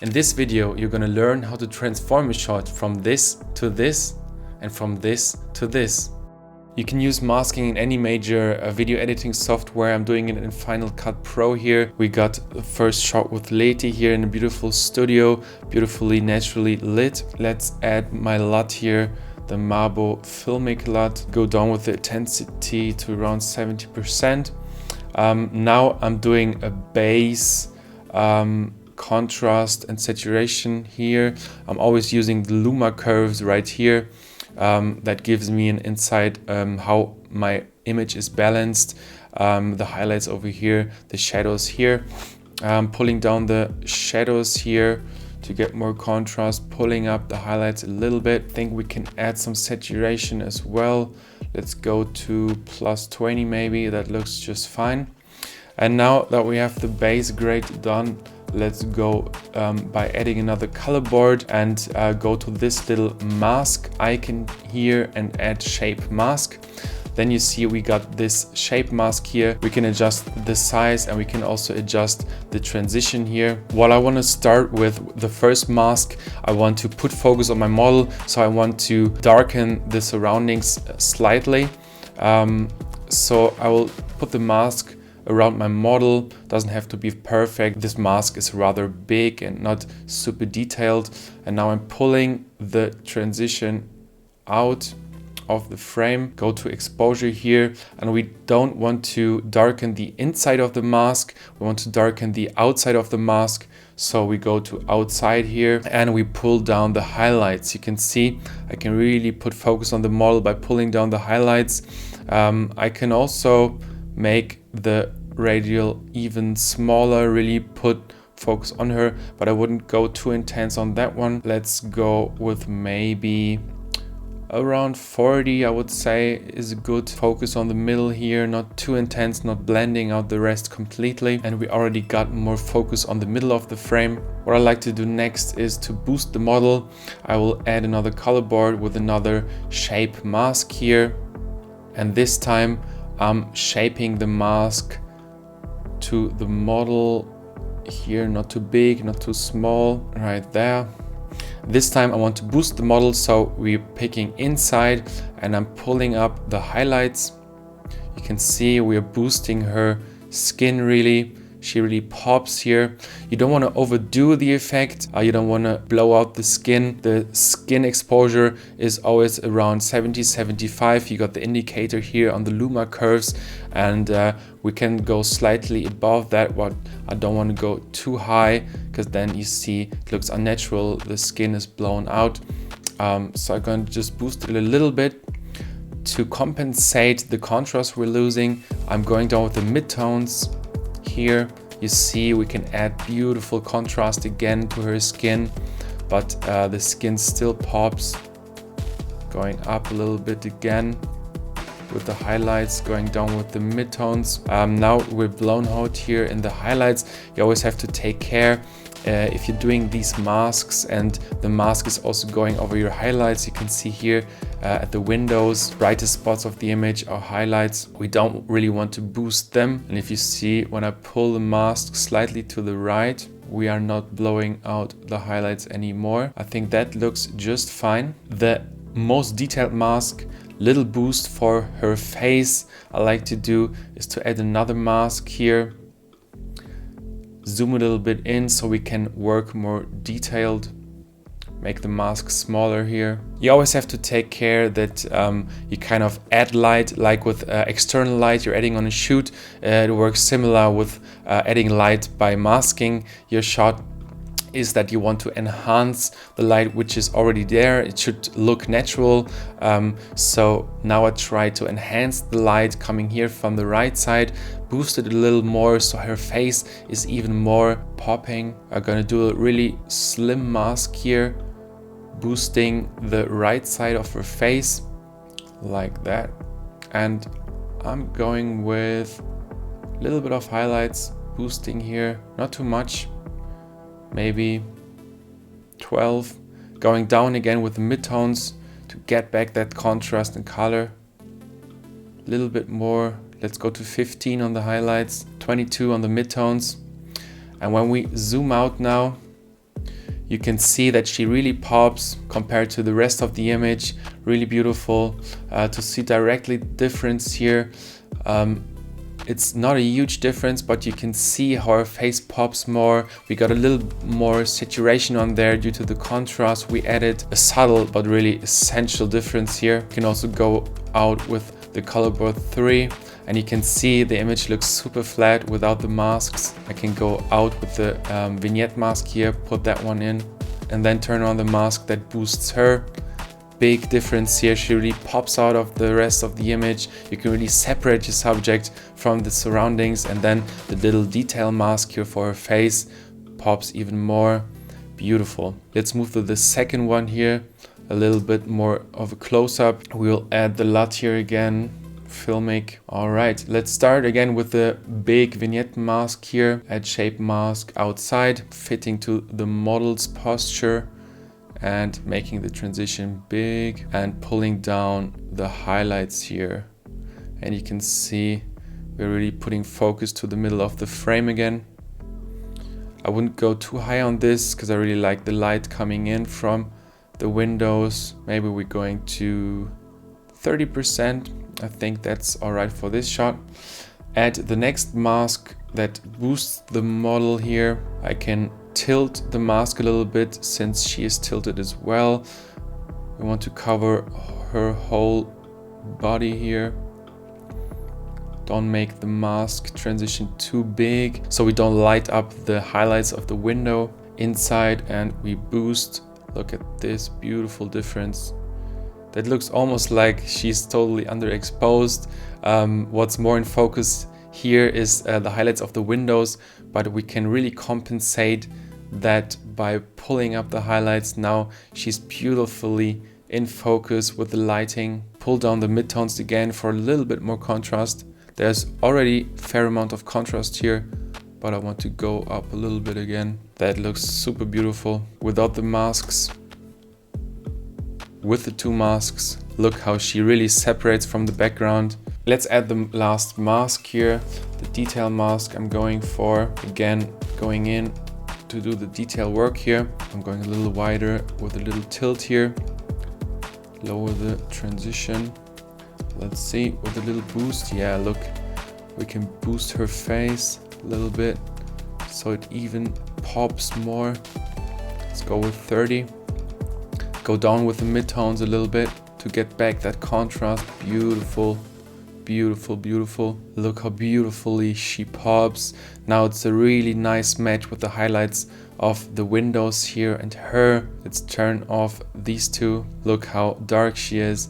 In this video, you're gonna learn how to transform a shot from this to this and from this to this. You can use masking in any major video editing software. I'm doing it in Final Cut Pro here. We got the first shot with Leti here in a beautiful studio, beautifully naturally lit. Let's add my LUT here, the MABO filmic LUT. Go down with the intensity to around 70%. Now I'm doing a base contrast and saturation here. I'm always using the luma curves right here. That gives me an insight how my image is balanced. The highlights over here, the shadows here. Pulling down the shadows here to get more contrast, pulling up the highlights a little bit. I think we can add some saturation as well. Let's go to +20 maybe, that looks just fine. And now that we have the base grade done, let's go by adding another color board and go to this little mask icon here and add shape mask. Then you see we got this shape mask here. We can adjust the size and we can also adjust the transition here. What I want to start with the first mask, I want to put focus on my model. So I want to darken the surroundings slightly. So I will put the mask around my model. Doesn't have to be perfect. This mask is rather big and not super detailed. And now I'm pulling the transition out of the frame. Go to exposure here, and we don't want to darken the inside of the mask. We want to darken the outside of the mask. So we go to outside here and we pull down the highlights. You can see I can really put focus on the model by pulling down the highlights. I can also make the radial even smaller, really put focus on her, but I wouldn't go too intense on that one. Let's go with maybe around 40, I would say, is a good focus on the middle here, not too intense, not blending out the rest completely. And we already got more focus on the middle of the frame. What I like to do next is to boost the model. I will add another color board with another shape mask here. And this time I'm shaping the mask to the model here, not too big, not too small, right there. This time I want to boost the model, so we're picking inside and I'm pulling up the highlights. You can see we are boosting her skin really. She really pops here. You don't want to overdo the effect. You don't want to blow out the skin. The skin exposure is always around 70-75. You got the indicator here on the luma curves, and we can go slightly above that. But I don't want to go too high, because then you see it looks unnatural. The skin is blown out. So I'm going to just boost it a little bit to compensate the contrast we're losing. I'm going down with the midtones. Here you see we can add beautiful contrast again to her skin, but the skin still pops. Going up a little bit again with the highlights, going down with the midtones. Now we're blown out here in the highlights. You always have to take care if you're doing these masks and the mask is also going over your highlights. You can see here at the windows, brightest spots of the image are highlights. We don't really want to boost them. And if you see, when I pull the mask slightly to the right, we are not blowing out the highlights anymore. I think that looks just fine. The most detailed mask, little boost for her face, I like to do is to add another mask here. Zoom a little bit in so we can work more detailed. Make the mask smaller here. You always have to take care that you kind of add light, like with external light you're adding on a shoot. It works similar with adding light by masking your shot. Is that you want to enhance the light which is already there. It should look natural. So now I try to enhance the light coming here from the right side, boost it a little more so her face is even more popping. I'm gonna do a really slim mask here, boosting the right side of her face like that. And I'm going with a little bit of highlights, boosting here, not too much. Maybe 12, going down again with the midtones to get back that contrast and color. A little bit more, let's go to 15 on the highlights, 22 on the midtones. And when we zoom out now, You can see that she really pops compared to the rest of the image. Really beautiful to see directly the difference here. It's not a huge difference, but you can see how her face pops more. We got a little more saturation on there due to the contrast. We added a subtle but really essential difference here. You can also go out with the color board 3, and you can see the image looks super flat without the masks. I can go out with the vignette mask here, put that one in, and then turn on the mask that boosts her. Big difference here. She really pops out of the rest of the image. You can really separate your subject from the surroundings, and then the little detail mask here for her face pops even more. Beautiful. Let's move to the second one here, a little bit more of a close-up. We'll add the LUT here again, filmic. All right, let's start again with the big vignette mask here. Add shape mask outside, fitting to the model's posture and making the transition big, and pulling down the highlights here. And you can see we're really putting focus to the middle of the frame again. I wouldn't go too high on this because I really like the light coming in from the windows. Maybe we're going to 30%. I think that's all right for this shot. Add the next mask that boosts the model here. I can tilt the mask a little bit since she is tilted as well. We want to cover her whole body here. Don't make the mask transition too big so we don't light up the highlights of the window inside, and we boost. Look at this beautiful difference. That looks almost like she's totally underexposed. What's more in focus here is the highlights of the windows, but we can really compensate that by pulling up the highlights. Now she's beautifully in focus with the lighting. Pull down the midtones again for a little bit more contrast. There's already a fair amount of contrast here, but I want to go up a little bit again. That looks super beautiful without the masks. With the two masks, look how she really separates from the background. Let's add the last mask here, the detail mask I'm going for. Again, going in to do the detail work here. I'm going a little wider with a little tilt here. Lower the transition. Let's see, with a little boost. Yeah, look, we can boost her face a little bit so it even pops more. Let's go with 30. Go down with the midtones a little bit to get back that contrast. Beautiful, beautiful, beautiful. Look how beautifully she pops. Now it's a really nice match with the highlights of the windows here and her. Let's turn off these two. Look how dark she is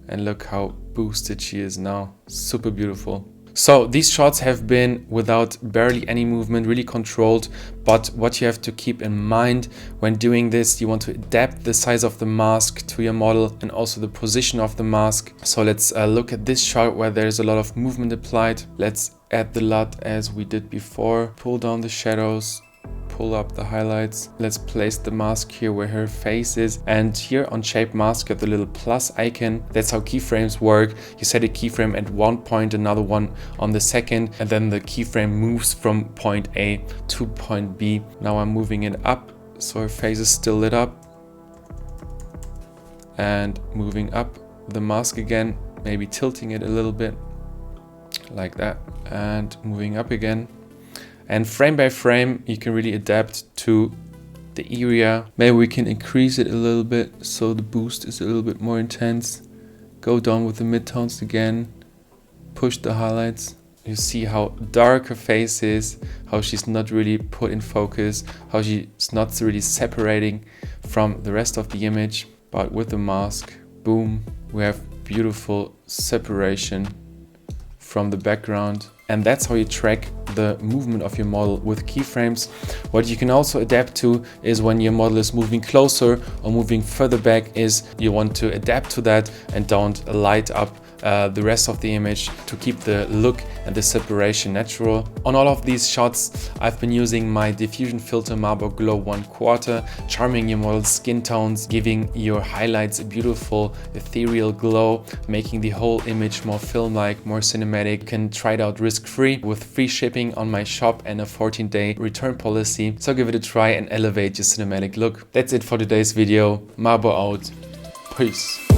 and look how boosted she is now. Super beautiful. So these shots have been without barely any movement, really controlled. But what you have to keep in mind when doing this, you want to adapt the size of the mask to your model and also the position of the mask. So let's look at this shot where there's a lot of movement applied. Let's add the LUT as we did before. Pull down the shadows. Pull up the highlights. Let's place the mask here where her face is, and here on shape mask at the little plus icon. That's how keyframes work. You set a keyframe at one point, another one on the second, and then the keyframe moves from point A to point B. Now I'm moving it up so her face is still lit up, and moving up the mask again, maybe tilting it a little bit like that, and moving up again. And frame by frame, you can really adapt to the area. Maybe we can increase it a little bit so the boost is a little bit more intense. Go down with the midtones again. Push the highlights. You see how dark her face is, how she's not really put in focus, how she's not really separating from the rest of the image. But with the mask, boom, we have beautiful separation from the background. And that's how you track the movement of your model with keyframes. What you can also adapt to is when your model is moving closer or moving further back, is you want to adapt to that and don't light up the rest of the image to keep the look and the separation natural. On all of these shots, I've been using my Diffusion Filter MABO Glow 1/4, charming your model's skin tones, giving your highlights a beautiful ethereal glow, making the whole image more film-like, more cinematic. You can try it out risk-free with free shipping on my shop and a 14-day return policy. So give it a try and elevate your cinematic look. That's it for today's video. MABO out. Peace.